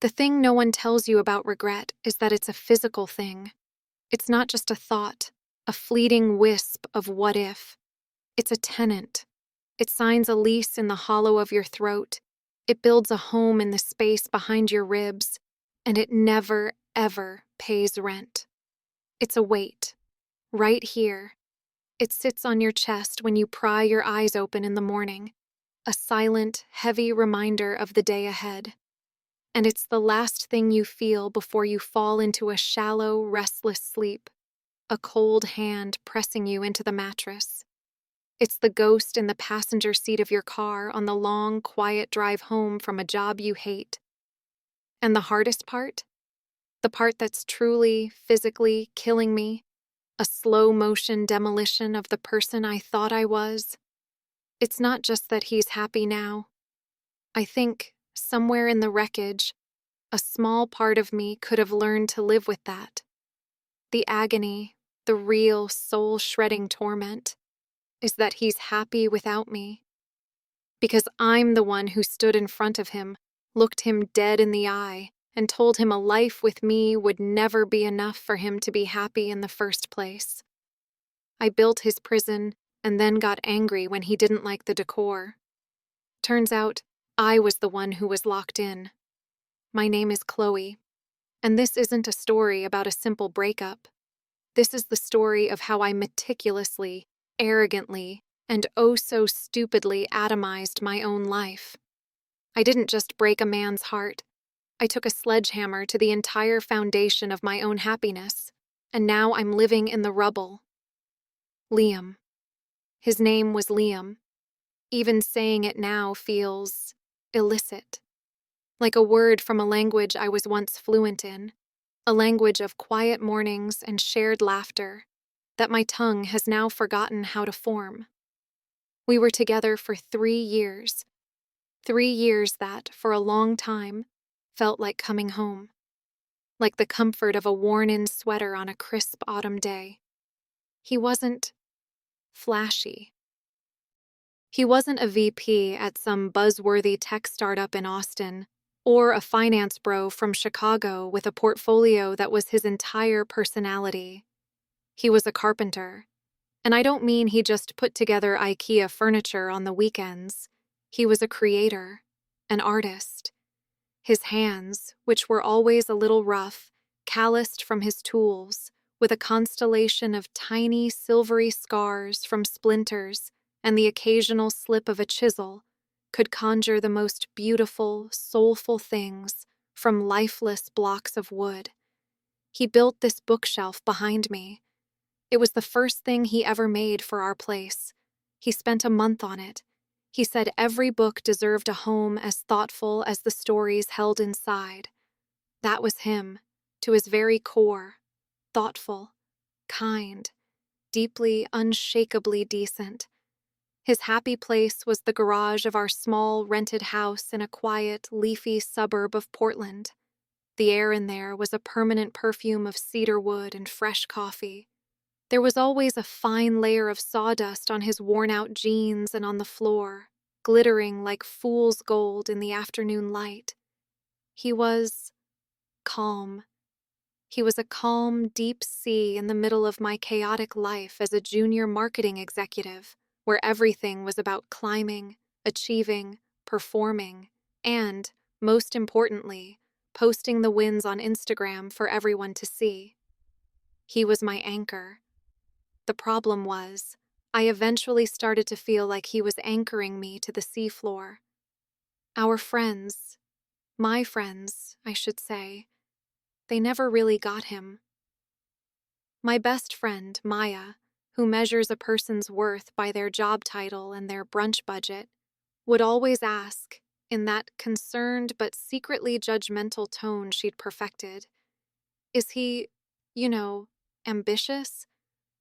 The thing no one tells you about regret is that it's a physical thing. It's not just a thought, a fleeting wisp of what if. It's a tenant. It signs a lease in the hollow of your throat. It builds a home in the space behind your ribs, and it never, ever pays rent. It's a weight, right here. It sits on your chest when you pry your eyes open in the morning, a silent, heavy reminder of the day ahead. And it's the last thing you feel before you fall into a shallow, restless sleep, a cold hand pressing you into the mattress. It's the ghost in the passenger seat of your car on the long, quiet drive home from a job you hate. And the hardest part? The part that's truly, physically killing me? A slow-motion demolition of the person I thought I was? It's not just that he's happy now. I think, somewhere in the wreckage, a small part of me could have learned to live with that. The agony, the real soul-shredding torment, is that he's happy without me. Because I'm the one who stood in front of him, looked him dead in the eye, and told him a life with me would never be enough for him to be happy in the first place. I built his prison and then got angry when he didn't like the decor. Turns out, I was the one who was locked in. My name is Chloe, and this isn't a story about a simple breakup. This is the story of how I meticulously, arrogantly, and oh so stupidly atomized my own life. I didn't just break a man's heart. I took a sledgehammer to the entire foundation of my own happiness, and now I'm living in the rubble. Liam. His name was Liam. Even saying it now feels illicit, like a word from a language I was once fluent in, a language of quiet mornings and shared laughter that my tongue has now forgotten how to form. We were together for 3 years. 3 years that, for a long time, felt like coming home. Like the comfort of a worn-in sweater on a crisp autumn day. He wasn't flashy. He wasn't a VP at some buzzworthy tech startup in Austin, or a finance bro from Chicago with a portfolio that was his entire personality. He was a carpenter. And I don't mean he just put together IKEA furniture on the weekends. He was a creator, an artist. His hands, which were always a little rough, calloused from his tools, with a constellation of tiny, silvery scars from splinters and the occasional slip of a chisel, could conjure the most beautiful, soulful things from lifeless blocks of wood. He built this bookshelf behind me. It was the first thing he ever made for our place. He spent a month on it. He said every book deserved a home as thoughtful as the stories held inside. That was him, to his very core. Thoughtful, kind, deeply, unshakably decent. His happy place was the garage of our small, rented house in a quiet, leafy suburb of Portland. The air in there was a permanent perfume of cedar wood and fresh coffee. There was always a fine layer of sawdust on his worn-out jeans and on the floor, glittering like fool's gold in the afternoon light. He was calm. He was a calm, deep sea in the middle of my chaotic life as a junior marketing executive, where everything was about climbing, achieving, performing, and, most importantly, posting the wins on Instagram for everyone to see. He was my anchor. The problem was, I eventually started to feel like he was anchoring me to the seafloor. Our friends, my friends, I should say, they never really got him. My best friend, Maya, who measures a person's worth by their job title and their brunch budget, would always ask, in that concerned but secretly judgmental tone she'd perfected, is he, ambitious?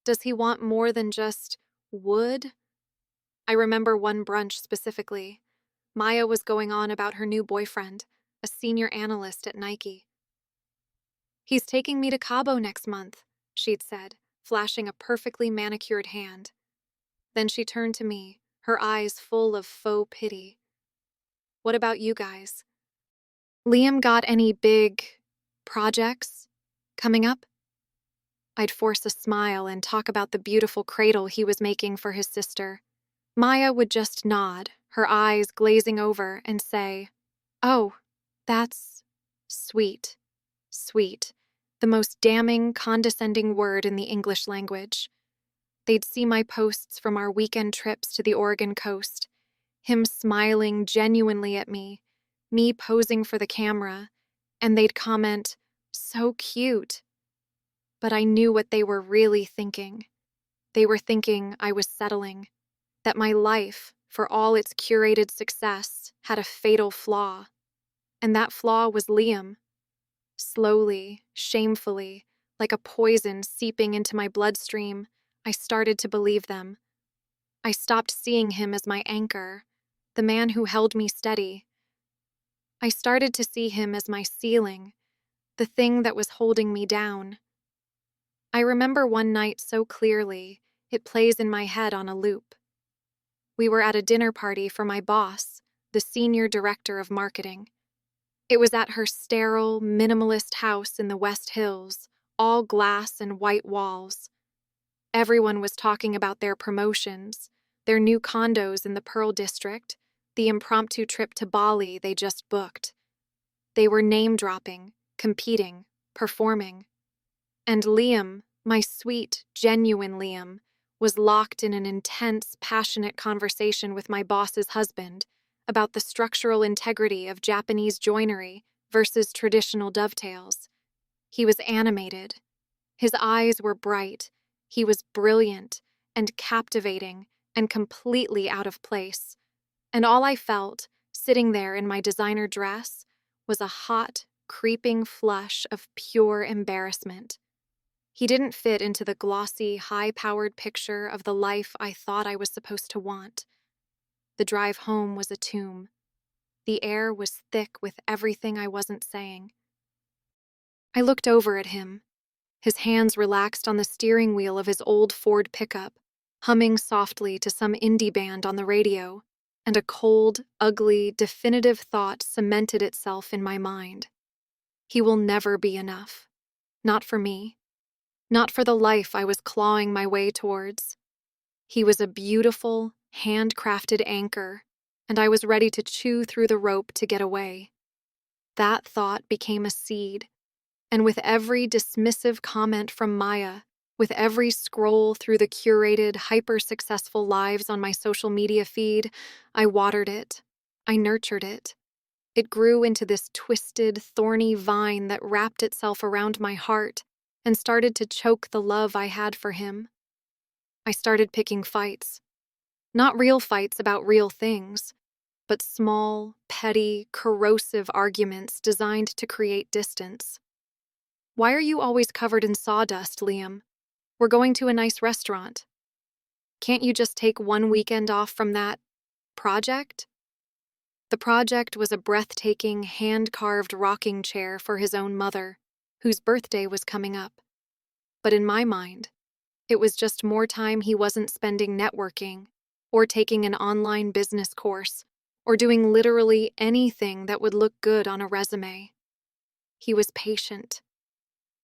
Does he want more than just wood? I remember one brunch specifically. Maya was going on about her new boyfriend, a senior analyst at Nike. He's taking me to Cabo next month, she'd said, flashing a perfectly manicured hand. Then she turned to me, her eyes full of faux pity. What about you guys? Liam got any big projects coming up? I'd force a smile and talk about the beautiful cradle he was making for his sister. Maya would just nod, her eyes glazing over, and say, "Oh, that's sweet, sweet," the most damning, condescending word in the English language. They'd see my posts from our weekend trips to the Oregon coast, him smiling genuinely at me posing for the camera, and they'd comment, "So cute." But I knew what they were really thinking. They were thinking I was settling, that my life, for all its curated success, had a fatal flaw. And that flaw was Liam. Slowly, shamefully, like a poison seeping into my bloodstream, I started to believe them. I stopped seeing him as my anchor, the man who held me steady. I started to see him as my ceiling, the thing that was holding me down. I remember one night so clearly, it plays in my head on a loop. We were at a dinner party for my boss, the senior director of marketing. It was at her sterile, minimalist house in the West Hills, all glass and white walls. Everyone was talking about their promotions, their new condos in the Pearl District, the impromptu trip to Bali they just booked. They were name-dropping, competing, performing. And Liam, my sweet, genuine Liam, was locked in an intense, passionate conversation with my boss's husband about the structural integrity of Japanese joinery versus traditional dovetails. He was animated. His eyes were bright. He was brilliant and captivating and completely out of place. And all I felt, sitting there in my designer dress, was a hot, creeping flush of pure embarrassment. He didn't fit into the glossy, high-powered picture of the life I thought I was supposed to want. The drive home was a tomb. The air was thick with everything I wasn't saying. I looked over at him. His hands relaxed on the steering wheel of his old Ford pickup, humming softly to some indie band on the radio, and a cold, ugly, definitive thought cemented itself in my mind. He will never be enough. Not for me. Not for the life I was clawing my way towards. He was a beautiful, handcrafted anchor, and I was ready to chew through the rope to get away. That thought became a seed, and with every dismissive comment from Maya, with every scroll through the curated, hyper-successful lives on my social media feed, I watered it. I nurtured it. It grew into this twisted, thorny vine that wrapped itself around my heart and started to choke the love I had for him. I started picking fights. Not real fights about real things, but small, petty, corrosive arguments designed to create distance. "Why are you always covered in sawdust, Liam? We're going to a nice restaurant. Can't you just take one weekend off from that project?" The project was a breathtaking, hand-carved rocking chair for his own mother, whose birthday was coming up. But in my mind, it was just more time he wasn't spending networking, or taking an online business course, or doing literally anything that would look good on a resume. He was patient.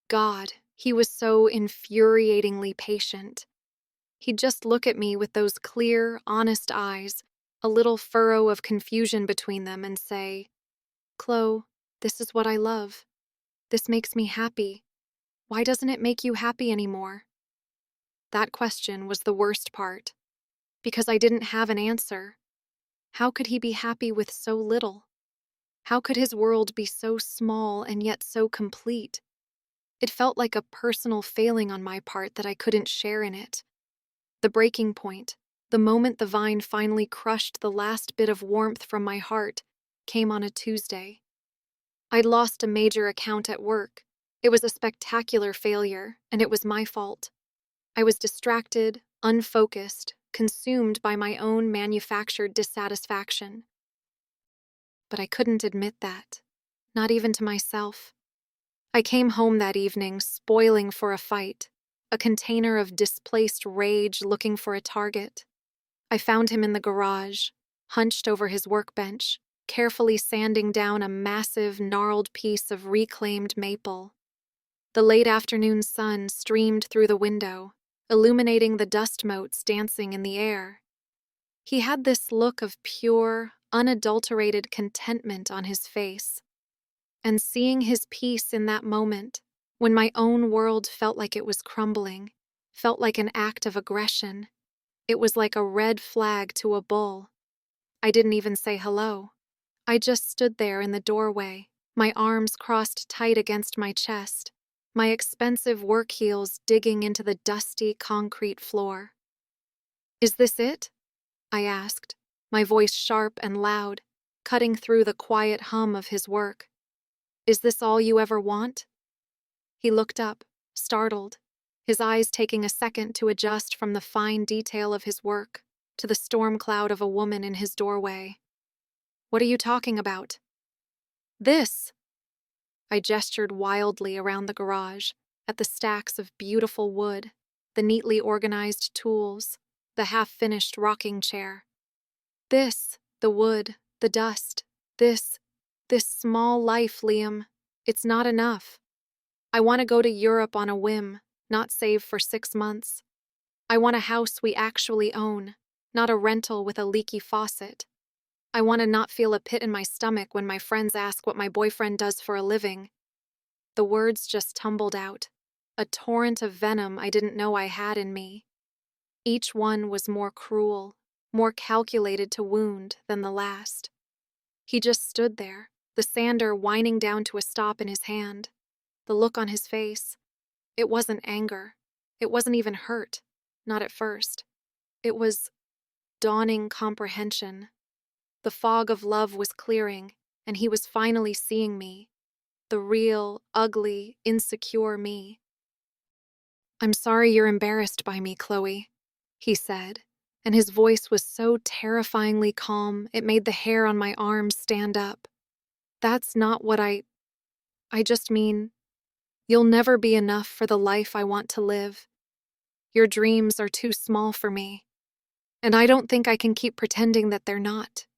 God, he was so infuriatingly patient. He'd just look at me with those clear, honest eyes, a little furrow of confusion between them, and say, "Chloe, this is what I love. This makes me happy. Why doesn't it make you happy anymore?" That question was the worst part, because I didn't have an answer. How could he be happy with so little? How could his world be so small and yet so complete? It felt like a personal failing on my part that I couldn't share in it. The breaking point, the moment the vine finally crushed the last bit of warmth from my heart, came on a Tuesday. I'd lost a major account at work. It was a spectacular failure, and it was my fault. I was distracted, unfocused, consumed by my own manufactured dissatisfaction. But I couldn't admit that, not even to myself. I came home that evening spoiling for a fight, a container of displaced rage looking for a target. I found him in the garage, hunched over his workbench, carefully sanding down a massive, gnarled piece of reclaimed maple. The late afternoon sun streamed through the window, illuminating the dust motes dancing in the air. He had this look of pure, unadulterated contentment on his face. And seeing his peace in that moment, when my own world felt like it was crumbling, felt like an act of aggression, it was like a red flag to a bull. I didn't even say hello. I just stood there in the doorway, my arms crossed tight against my chest, my expensive work heels digging into the dusty concrete floor. "Is this it?" I asked, my voice sharp and loud, cutting through the quiet hum of his work. "Is this all you ever want?" He looked up, startled, his eyes taking a second to adjust from the fine detail of his work to the storm cloud of a woman in his doorway. "What are you talking about?" "This." I gestured wildly around the garage, at the stacks of beautiful wood, the neatly organized tools, the half-finished rocking chair. "This, the wood, the dust, this small life, Liam. It's not enough. I want to go to Europe on a whim, not save for 6 months. I want a house we actually own, not a rental with a leaky faucet. I want to not feel a pit in my stomach when my friends ask what my boyfriend does for a living." The words just tumbled out, a torrent of venom I didn't know I had in me. Each one was more cruel, more calculated to wound than the last. He just stood there, the sander winding down to a stop in his hand. The look on his face. It wasn't anger. It wasn't even hurt. Not at first. It was dawning comprehension. The fog of love was clearing, and he was finally seeing me. The real, ugly, insecure me. "I'm sorry you're embarrassed by me, Chloe," he said, and his voice was so terrifyingly calm it made the hair on my arms stand up. "That's not what I just mean, you'll never be enough for the life I want to live. Your dreams are too small for me, and I don't think I can keep pretending that they're not."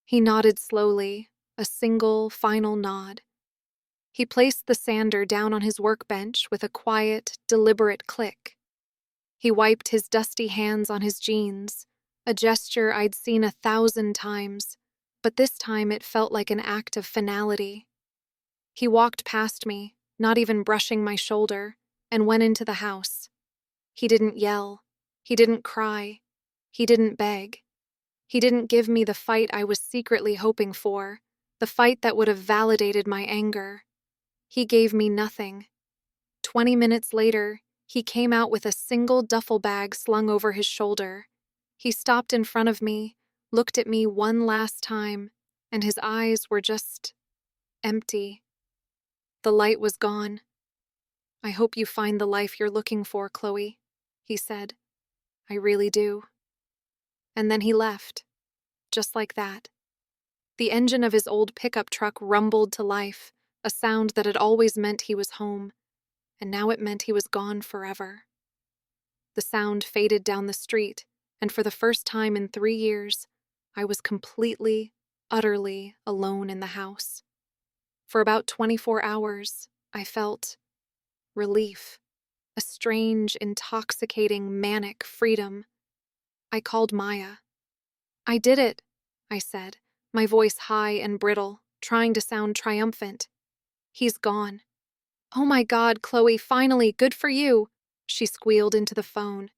He nodded slowly, a single, final nod. He placed the sander down on his workbench with a quiet, deliberate click. He wiped his dusty hands on his jeans, a gesture I'd seen 1,000 times, but this time it felt like an act of finality. He walked past me, not even brushing my shoulder, and went into the house. He didn't yell. He didn't cry. He didn't beg. He didn't give me the fight I was secretly hoping for, the fight that would have validated my anger. He gave me nothing. 20 minutes later, he came out with a single duffel bag slung over his shoulder. He stopped in front of me, looked at me one last time, and his eyes were just empty. The light was gone. "I hope you find the life you're looking for, Chloe," he said. "I really do." And then he left, just like that. The engine of his old pickup truck rumbled to life, a sound that had always meant he was home, and now it meant he was gone forever. The sound faded down the street, and for the first time in 3 years, I was completely, utterly alone in the house. For about 24 hours, I felt relief, a strange, intoxicating, manic freedom. I called Maya. "I did it," I said, my voice high and brittle, trying to sound triumphant. "He's gone." "Oh my God, Chloe, finally, good for you," she squealed into the phone.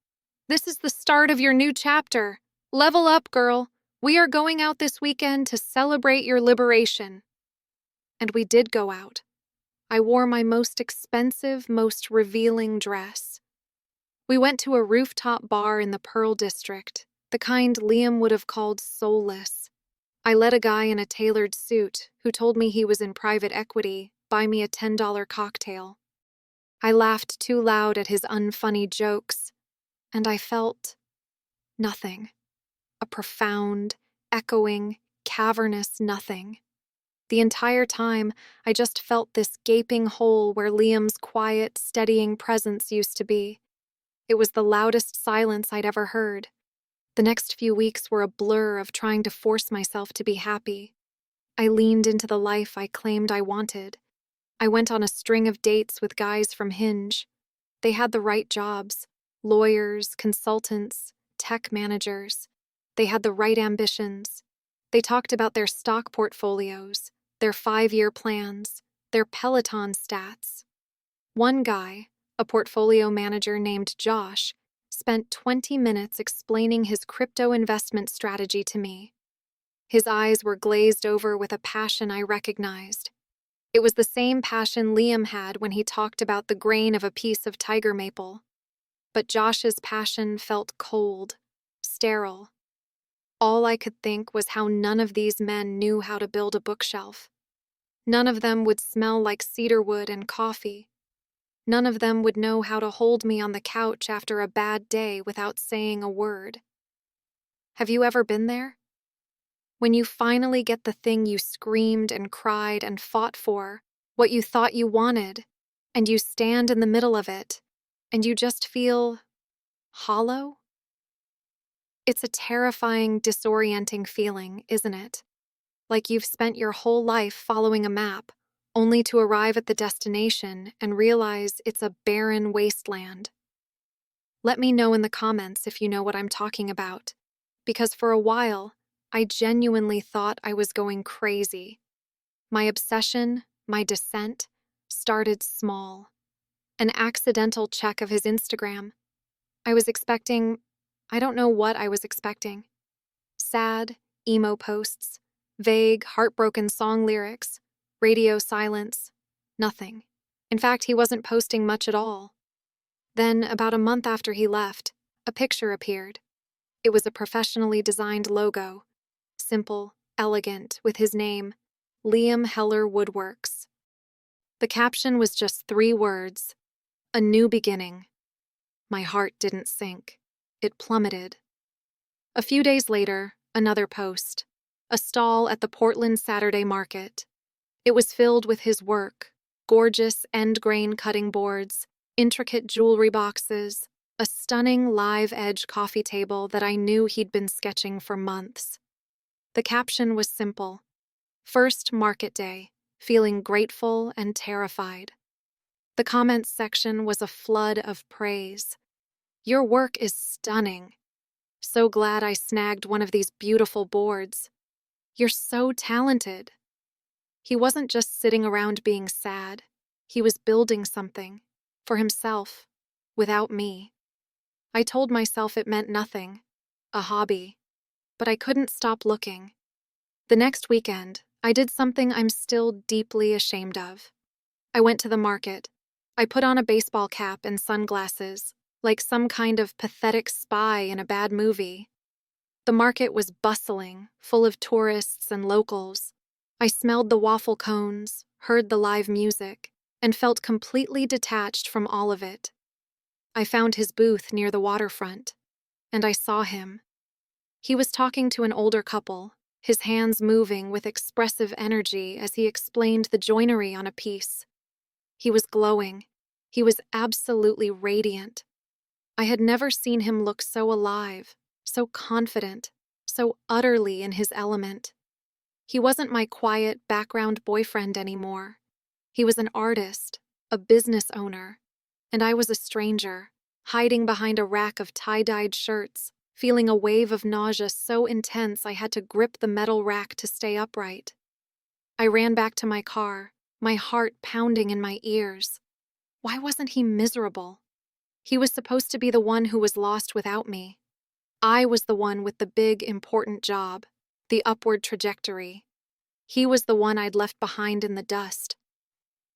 "This is the start of your new chapter. Level up, girl. We are going out this weekend to celebrate your liberation." And we did go out. I wore my most expensive, most revealing dress. We went to a rooftop bar in the Pearl District, the kind Liam would have called soulless. I let a guy in a tailored suit, who told me he was in private equity, buy me a $10 cocktail. I laughed too loud at his unfunny jokes, and I felt nothing. A profound, echoing, cavernous nothing. The entire time, I just felt this gaping hole where Liam's quiet, steadying presence used to be. It was the loudest silence I'd ever heard. The next few weeks were a blur of trying to force myself to be happy. I leaned into the life I claimed I wanted. I went on a string of dates with guys from Hinge. They had the right jobs: lawyers, consultants, tech managers. They had the right ambitions. They talked about their stock portfolios, their 5-year plans, their Peloton stats. One guy, a portfolio manager named Josh, spent 20 minutes explaining his crypto investment strategy to me. His eyes were glazed over with a passion I recognized. It was the same passion Liam had when he talked about the grain of a piece of tiger maple. But Josh's passion felt cold, sterile. All I could think was how none of these men knew how to build a bookshelf. None of them would smell like cedarwood and coffee. None of them would know how to hold me on the couch after a bad day without saying a word. Have you ever been there? When you finally get the thing you screamed and cried and fought for, what you thought you wanted, and you stand in the middle of it, and you just feel hollow? It's a terrifying, disorienting feeling, isn't it? Like you've spent your whole life following a map, only to arrive at the destination and realize it's a barren wasteland. Let me know in the comments if you know what I'm talking about, because for a while, I genuinely thought I was going crazy. My obsession, my descent, started small. An accidental check of his Instagram. I don't know what I was expecting. Sad, emo posts, vague, heartbroken song lyrics, radio silence, nothing. In fact, he wasn't posting much at all. Then, about a month after he left, a picture appeared. It was a professionally designed logo, simple, elegant, with his name, Liam Heller Woodworks. The caption was just 3 words: a new beginning. My heart didn't sink. It plummeted. A few days later, another post. A stall at the Portland Saturday Market. It was filled with his work: gorgeous end-grain cutting boards, intricate jewelry boxes, a stunning live-edge coffee table that I knew he'd been sketching for months. The caption was simple: First market day, feeling grateful and terrified. The comments section was a flood of praise. Your work is stunning. So glad I snagged one of these beautiful boards. You're so talented. He wasn't just sitting around being sad. He was building something, for himself, without me. I told myself it meant nothing, a hobby, but I couldn't stop looking. The next weekend, I did something I'm still deeply ashamed of. I went to the market. I put on a baseball cap and sunglasses, like some kind of pathetic spy in a bad movie. The market was bustling, full of tourists and locals. I smelled the waffle cones, heard the live music, and felt completely detached from all of it. I found his booth near the waterfront, and I saw him. He was talking to an older couple, his hands moving with expressive energy as he explained the joinery on a piece. He was glowing. He was absolutely radiant. I had never seen him look so alive, so confident, so utterly in his element. He wasn't my quiet background boyfriend anymore. He was an artist, a business owner, and I was a stranger, hiding behind a rack of tie-dyed shirts, feeling a wave of nausea so intense I had to grip the metal rack to stay upright. I ran back to my car, my heart pounding in my ears. Why wasn't he miserable? He was supposed to be the one who was lost without me. I was the one with the big, important job, the upward trajectory. He was the one I'd left behind in the dust.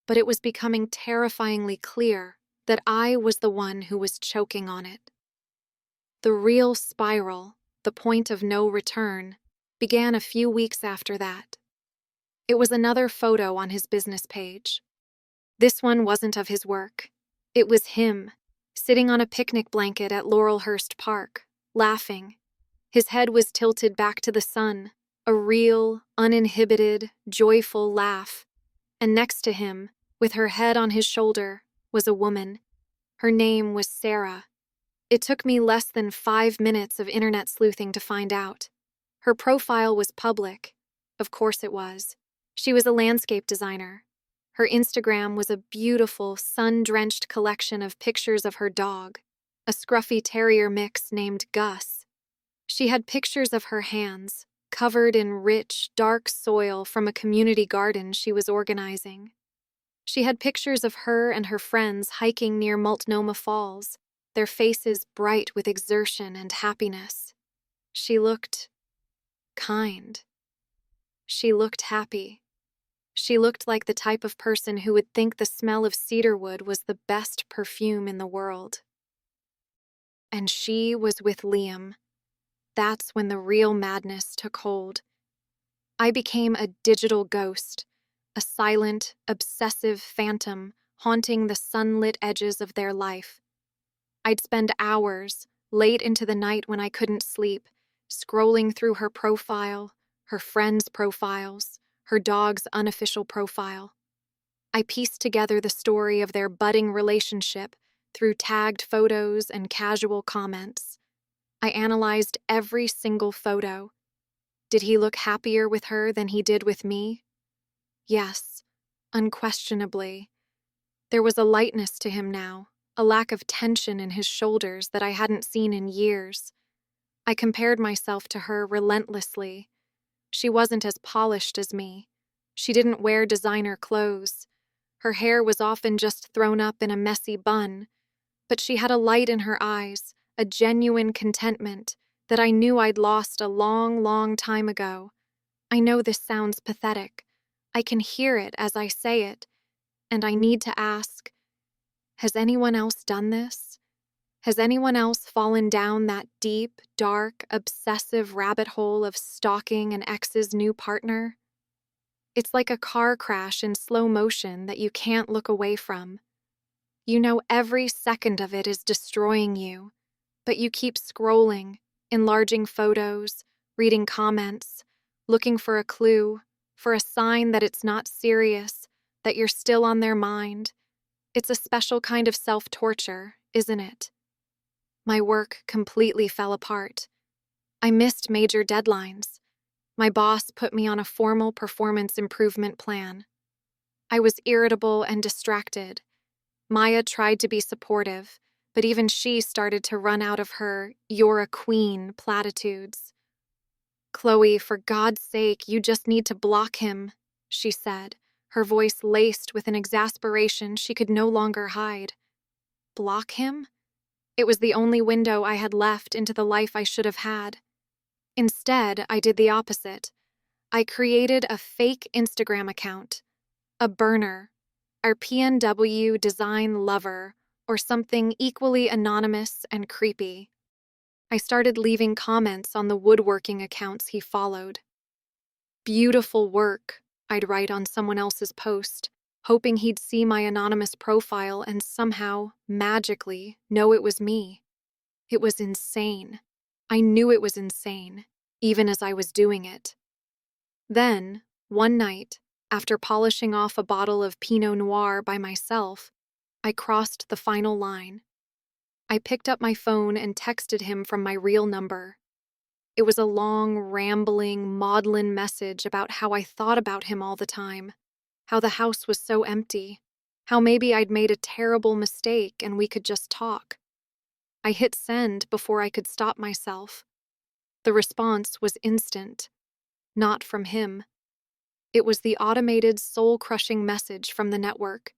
But it was becoming terrifyingly clear that I was the one who was choking on it. The real spiral, the point of no return, began a few weeks after that. It was another photo on his business page. This one wasn't of his work. It was him, sitting on a picnic blanket at Laurelhurst Park, laughing. His head was tilted back to the sun, a real, uninhibited, joyful laugh. And next to him, with her head on his shoulder, was a woman. Her name was Sarah. It took me less than 5 minutes of internet sleuthing to find out. Her profile was public. Of course it was. She was a landscape designer. Her Instagram was a beautiful, sun-drenched collection of pictures of her dog, a scruffy terrier mix named Gus. She had pictures of her hands, covered in rich, dark soil from a community garden she was organizing. She had pictures of her and her friends hiking near Multnomah Falls, their faces bright with exertion and happiness. She looked kind. She looked happy. She looked like the type of person who would think the smell of cedarwood was the best perfume in the world. And she was with Liam. That's when the real madness took hold. I became a digital ghost, a silent, obsessive phantom haunting the sunlit edges of their life. I'd spend hours, late into the night when I couldn't sleep, scrolling through her profile, her friends' profiles, her dog's unofficial profile. I pieced together the story of their budding relationship through tagged photos and casual comments. I analyzed every single photo. Did he look happier with her than he did with me? Yes, unquestionably. There was a lightness to him now, a lack of tension in his shoulders that I hadn't seen in years. I compared myself to her relentlessly. She wasn't as polished as me. She didn't wear designer clothes. Her hair was often just thrown up in a messy bun. But she had a light in her eyes, a genuine contentment that I knew I'd lost a long, long time ago. I know this sounds pathetic. I can hear it as I say it. And I need to ask, has anyone else done this? Has anyone else fallen down that deep, dark, obsessive rabbit hole of stalking an ex's new partner? It's like a car crash in slow motion that you can't look away from. You know every second of it is destroying you, but you keep scrolling, enlarging photos, reading comments, looking for a clue, for a sign that it's not serious, that you're still on their mind. It's a special kind of self-torture, isn't it? My work completely fell apart. I missed major deadlines. My boss put me on a formal performance improvement plan. I was irritable and distracted. Maya tried to be supportive, but even she started to run out of her "you're a queen" platitudes. "Chloe, for God's sake, you just need to block him," she said, her voice laced with an exasperation she could no longer hide. Block him? It was the only window I had left into the life I should have had. Instead, I did the opposite. I created a fake Instagram account, a burner, our PNW design lover, or something equally anonymous and creepy. I started leaving comments on the woodworking accounts he followed. "Beautiful work," I'd write on someone else's post, hoping he'd see my anonymous profile and somehow, magically, know it was me. It was insane. I knew it was insane, even as I was doing it. Then, one night, after polishing off a bottle of Pinot Noir by myself, I crossed the final line. I picked up my phone and texted him from my real number. It was a long, rambling, maudlin message about how I thought about him all the time, how the house was so empty, how maybe I'd made a terrible mistake and we could just talk. I hit send before I could stop myself. The response was instant. Not from him. It was the automated, soul-crushing message from the network.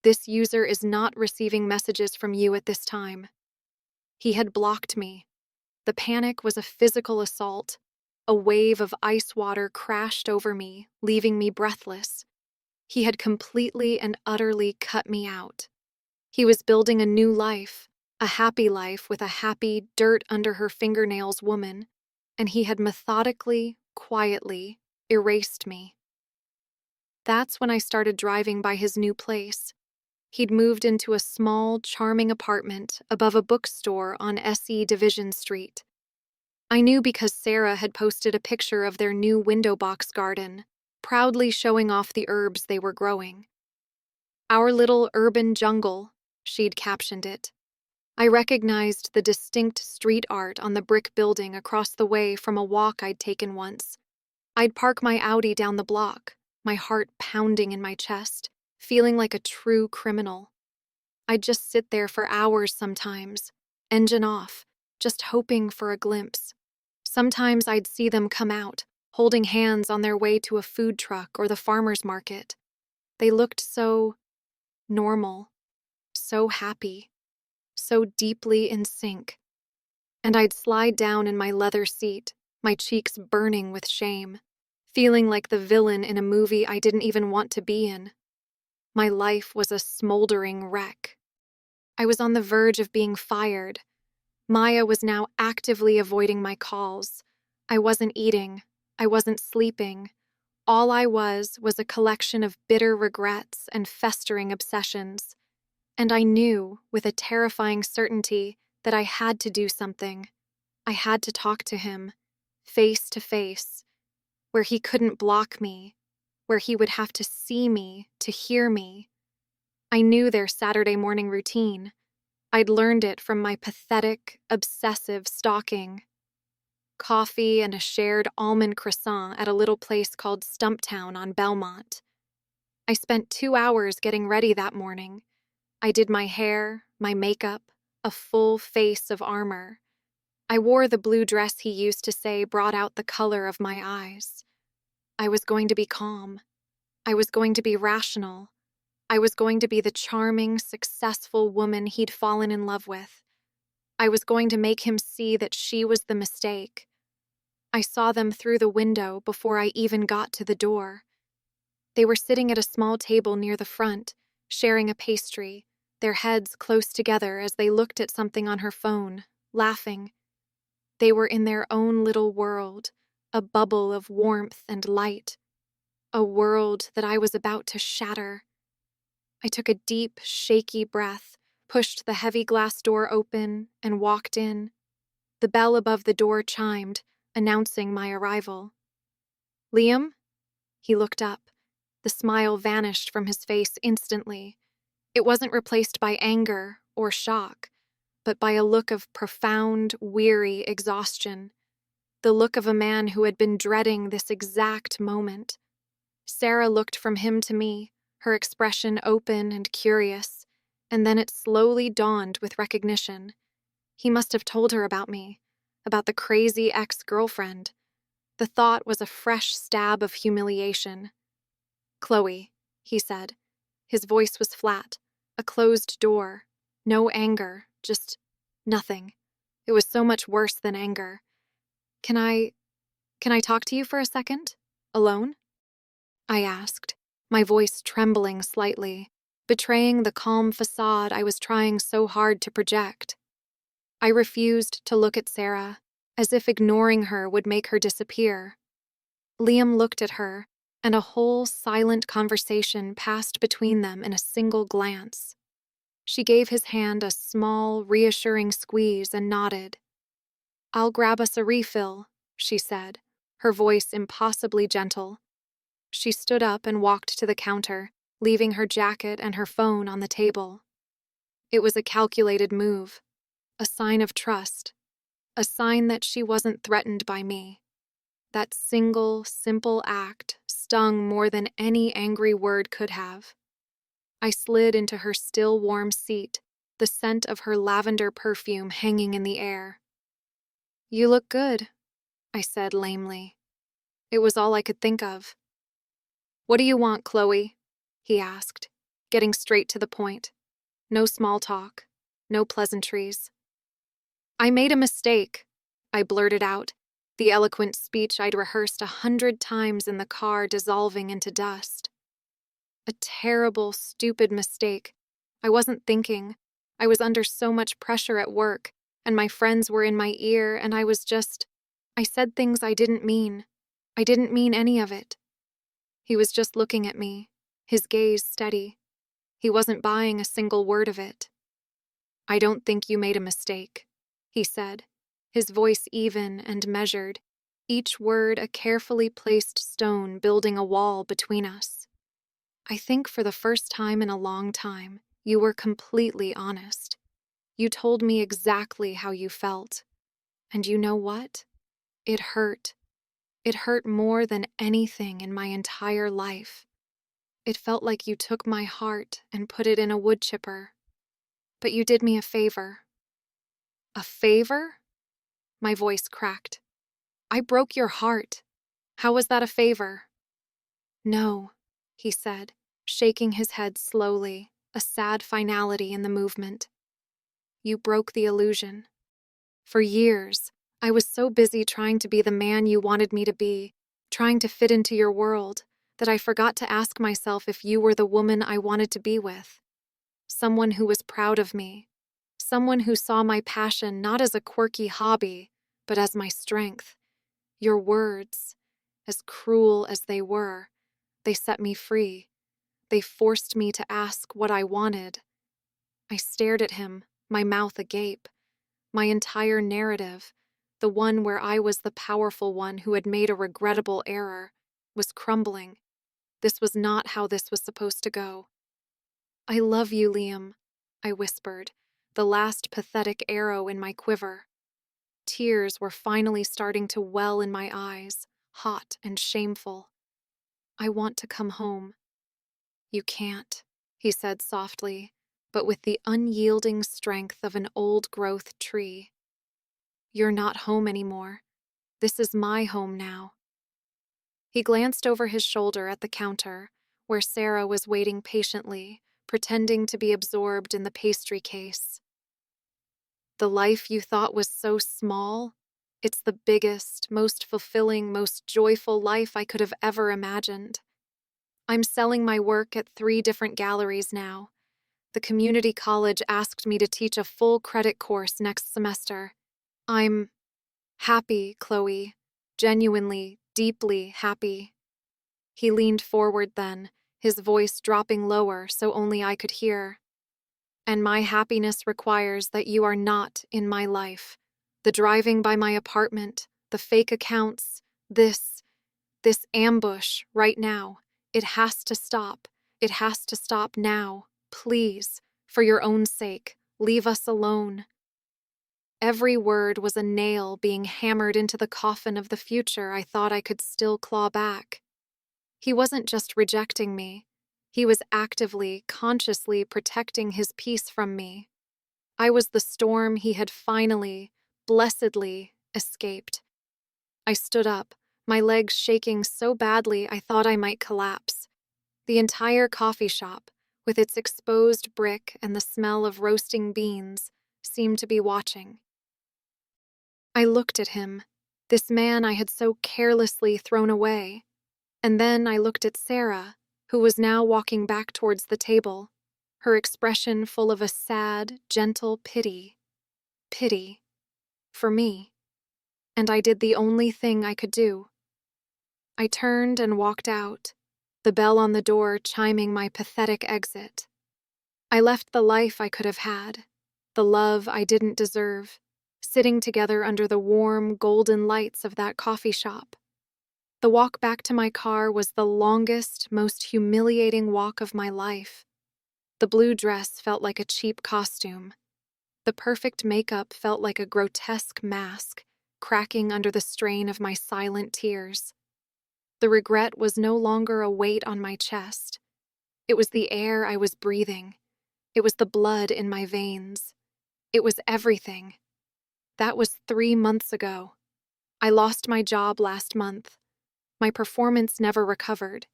"This user is not receiving messages from you at this time." He had blocked me. The panic was a physical assault. A wave of ice water crashed over me, leaving me breathless. He had completely and utterly cut me out. He was building a new life, a happy life with a happy, dirt-under-her-fingernails woman, and he had methodically, quietly erased me. That's when I started driving by his new place. He'd moved into a small, charming apartment above a bookstore on SE Division Street. I knew because Sarah had posted a picture of their new window box garden, proudly showing off the herbs they were growing. "Our little urban jungle," she'd captioned it. I recognized the distinct street art on the brick building across the way from a walk I'd taken once. I'd park my Audi down the block, my heart pounding in my chest, feeling like a true criminal. I'd just sit there for hours sometimes, engine off, just hoping for a glimpse. Sometimes I'd see them come out, holding hands on their way to a food truck or the farmer's market. They looked so normal, so happy, so deeply in sync. And I'd slide down in my leather seat, my cheeks burning with shame, feeling like the villain in a movie I didn't even want to be in. My life was a smoldering wreck. I was on the verge of being fired. Maya was now actively avoiding my calls. I wasn't eating. I wasn't sleeping. All I was a collection of bitter regrets and festering obsessions. And I knew, with a terrifying certainty, that I had to do something. I had to talk to him, face to face, where he couldn't block me, where he would have to see me, to hear me. I knew their Saturday morning routine. I'd learned it from my pathetic, obsessive stalking. Coffee and a shared almond croissant at a little place called Stumptown on Belmont. I spent 2 hours getting ready that morning. I did my hair, my makeup, a full face of armor. I wore the blue dress he used to say brought out the color of my eyes. I was going to be calm. I was going to be rational. I was going to be the charming, successful woman he'd fallen in love with. I was going to make him see that she was the mistake. I saw them through the window before I even got to the door. They were sitting at a small table near the front, sharing a pastry, their heads close together as they looked at something on her phone, laughing. They were in their own little world, a bubble of warmth and light, a world that I was about to shatter. I took a deep, shaky breath, pushed the heavy glass door open, and walked in. The bell above the door chimed, announcing my arrival. "Liam?" He looked up. The smile vanished from his face instantly. It wasn't replaced by anger or shock, but by a look of profound, weary exhaustion. The look of a man who had been dreading this exact moment. Sarah looked from him to me, her expression open and curious, and then it slowly dawned with recognition. He must have told her about me, about the crazy ex-girlfriend. The thought was a fresh stab of humiliation. "Chloe," he said. His voice was flat, a closed door, no anger, just nothing. It was so much worse than anger. Can I talk to you for a second? Alone?" I asked, my voice trembling slightly, betraying the calm facade I was trying so hard to project. I refused to look at Sarah, as if ignoring her would make her disappear. Liam looked at her, and a whole silent conversation passed between them in a single glance. She gave his hand a small, reassuring squeeze and nodded. "I'll grab us a refill," she said, her voice impossibly gentle. She stood up and walked to the counter, leaving her jacket and her phone on the table. It was a calculated move, a sign of trust, a sign that she wasn't threatened by me. That single, simple act stung more than any angry word could have. I slid into her still warm seat, the scent of her lavender perfume hanging in the air. "You look good," I said lamely. It was all I could think of. "What do you want, Chloe?" he asked, getting straight to the point. No small talk, no pleasantries. "I made a mistake," I blurted out, the eloquent speech I'd rehearsed 100 times in the car dissolving into dust. A terrible, stupid mistake. I wasn't thinking. I was under so much pressure at work, and my friends were in my ear, and I said things I didn't mean. I didn't mean any of it. He was just looking at me, his gaze steady. He wasn't buying a single word of it. "I don't think you made a mistake," he said, his voice even and measured, each word a carefully placed stone building a wall between us. "I think for the first time in a long time, you were completely honest. You told me exactly how you felt. And you know what? It hurt. It hurt more than anything in my entire life. It felt like you took my heart and put it in a wood chipper. But you did me a favor. A favor? My voice cracked. I broke your heart. How was that a favor? No, he said, shaking his head slowly, a sad finality in the movement. You broke the illusion. For years, I was so busy trying to be the man you wanted me to be, trying to fit into your world, that I forgot to ask myself if you were the woman I wanted to be with. Someone who was proud of me. Someone who saw my passion not as a quirky hobby, but as my strength. Your words, as cruel as they set me free. They forced me to ask what I wanted. I stared at him, my mouth agape. My entire narrative, the one where I was the powerful one who had made a regrettable error, was crumbling. This was not how this was supposed to go. I love you, Liam, I whispered, the last pathetic arrow in my quiver. Tears were finally starting to well in my eyes, hot and shameful. I want to come home. You can't, he said softly, but with the unyielding strength of an old-growth tree. You're not home anymore. This is my home now. He glanced over his shoulder at the counter, where Sarah was waiting patiently, pretending to be absorbed in the pastry case. The life you thought was so small, it's the biggest, most fulfilling, most joyful life I could have ever imagined. I'm selling my work at 3 different galleries now. The community college asked me to teach a full credit course next semester. I'm happy, Chloe. Genuinely, deeply happy. He leaned forward then, his voice dropping lower so only I could hear. And my happiness requires that you are not in my life. The driving by my apartment, the fake accounts, this ambush right now. It has to stop. It has to stop now. Please, for your own sake, leave us alone. Every word was a nail being hammered into the coffin of the future I thought I could still claw back. He wasn't just rejecting me. He was actively, consciously protecting his peace from me. I was the storm he had finally, blessedly, escaped. I stood up, my legs shaking so badly I thought I might collapse. The entire coffee shop, with its exposed brick and the smell of roasting beans, seemed to be watching. I looked at him, this man I had so carelessly thrown away, and then I looked at Sarah, who was now walking back towards the table, her expression full of a sad, gentle pity. Pity. For me. And I did the only thing I could do. I turned and walked out, the bell on the door chiming my pathetic exit. I left the life I could have had, the love I didn't deserve, sitting together under the warm, golden lights of that coffee shop. The walk back to my car was the longest, most humiliating walk of my life. The blue dress felt like a cheap costume. The perfect makeup felt like a grotesque mask, cracking under the strain of my silent tears. The regret was no longer a weight on my chest. It was the air I was breathing. It was the blood in my veins. It was everything. That was 3 months ago. I lost my job last month. My performance never recovered.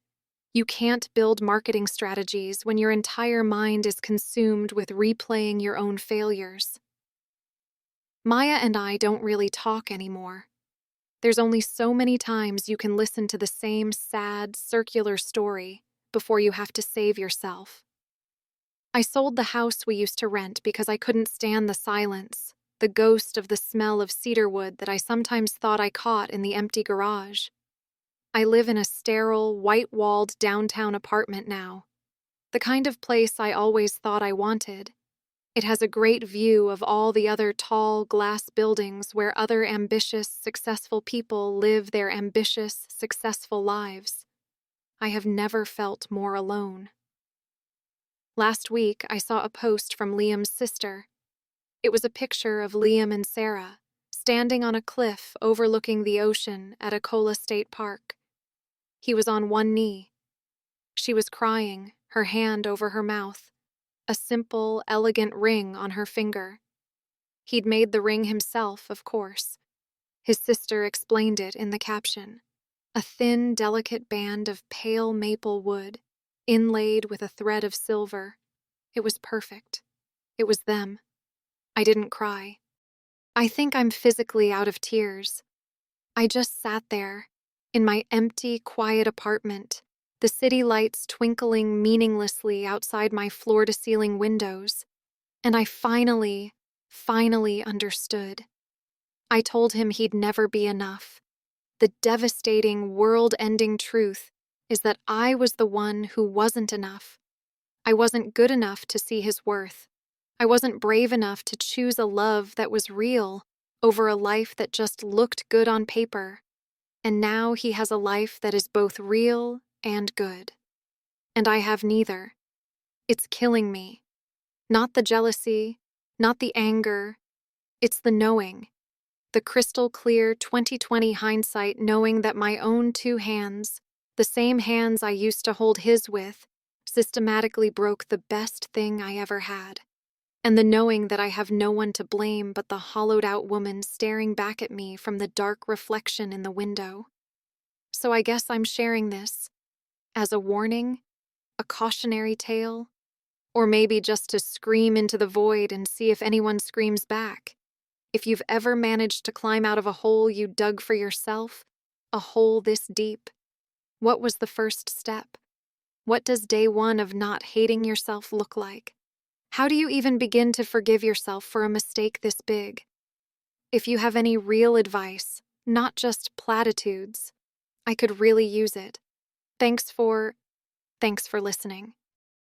You can't build marketing strategies when your entire mind is consumed with replaying your own failures. Maya and I don't really talk anymore. There's only so many times you can listen to the same sad, circular story before you have to save yourself. I sold the house we used to rent because I couldn't stand the silence, the ghost of the smell of cedar wood that I sometimes thought I caught in the empty garage. I live in a sterile, white-walled downtown apartment now, the kind of place I always thought I wanted. It has a great view of all the other tall glass buildings where other ambitious, successful people live their ambitious, successful lives. I have never felt more alone. Last week, I saw a post from Liam's sister. It was a picture of Liam and Sarah, standing on a cliff overlooking the ocean at Akola State Park. He was on one knee. She was crying, her hand over her mouth, a simple, elegant ring on her finger. He'd made the ring himself, of course. His sister explained it in the caption. A thin, delicate band of pale maple wood, inlaid with a thread of silver. It was perfect. It was them. I didn't cry. I think I'm physically out of tears. I just sat there, in my empty, quiet apartment, the city lights twinkling meaninglessly outside my floor-to-ceiling windows, and I finally understood. I told him he'd never be enough. The devastating, world-ending truth is that I was the one who wasn't enough. I wasn't good enough to see his worth. I wasn't brave enough to choose a love that was real over a life that just looked good on paper. And now he has a life that is both real and good. And I have neither. It's killing me. Not the jealousy, not the anger. It's the knowing. The crystal clear 2020 hindsight, knowing that my own two hands, the same hands I used to hold his with, systematically broke the best thing I ever had. And the knowing that I have no one to blame but the hollowed-out woman staring back at me from the dark reflection in the window. So I guess I'm sharing this as a warning, a cautionary tale, or maybe just to scream into the void and see if anyone screams back. If you've ever managed to climb out of a hole you dug for yourself, a hole this deep, what was the first step? What does day one of not hating yourself look like? How do you even begin to forgive yourself for a mistake this big? If you have any real advice, not just platitudes, I could really use it. Thanks for listening.